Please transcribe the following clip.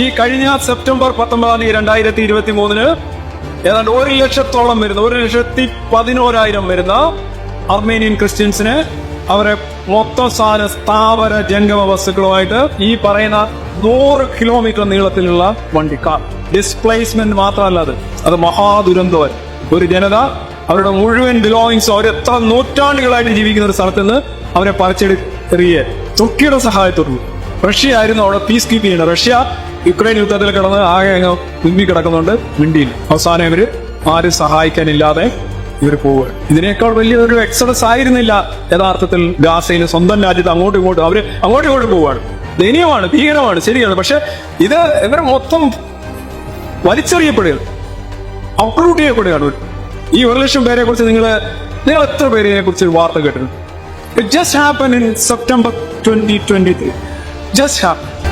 ഈ കഴിഞ്ഞ സെപ്റ്റംബർ 19 2023 ഏതാണ്ട് 1,00,000-ഓളം വരുന്ന 1,11,000 വരുന്ന അർമേനിയൻ ക്രിസ്ത്യൻസിന് അവരെ മൊത്തം സ്ഥാവര ജംഗമ വസ്തുക്കളുമായിട്ട് ഈ പറയുന്ന 100 കിലോമീറ്റർ നീളത്തിലുള്ള വണ്ടി കാർ ഡിസ്പ്ലേസ്മെന്റ് മാത്രമല്ല അത് മഹാദുരന്തമായി ഒരു ജനത അവരുടെ മുഴുവൻ ബിലോങ്ങിങ്സ് അവർ എത്ര നൂറ്റാണ്ടുകളായിട്ട് ജീവിക്കുന്ന ഒരു സ്ഥലത്ത് നിന്ന് അവരെ പറിച്ചെടുറിയ തുർക്കിയുടെ സഹായത്തോടു റഷ്യ ആയിരുന്നു അവിടെ പീസ് കീപ്പ് ചെയ്യുന്നത്. റഷ്യ യുക്രൈൻ യുദ്ധത്തിൽ കിടന്ന് ആകെ കുമ്പി കിടക്കുന്നുണ്ട് മിണ്ടിയിൽ. അവസാനം ഇവര് ആരും സഹായിക്കാനില്ലാതെ ഇവർ പോവുക. ഇതിനേക്കാൾ വലിയൊരു എക്സഡസ് ആയിരുന്നില്ല യഥാർത്ഥത്തിൽ ഗാസയിൽ. സ്വന്തം രാജ്യത്ത് അങ്ങോട്ടും ഇങ്ങോട്ടും പോവുകയാണ്. ദയനീയമാണ്, ഭീകരമാണ്, ശരിയാണ്. പക്ഷെ ഇത് ഇവരെ മൊത്തം വലിച്ചെറിയപ്പെടുകയാണ്, അപ്രൂട്ട് ചെയ്യപ്പെടുകയാണ്. ഈ 1,00,000 പേരെ കുറിച്ച് നിങ്ങൾ എത്ര പേരെ കുറിച്ച് ഒരു വാർത്ത കേട്ടിട്ടുണ്ട്? It just happened in September 2023. Just happened.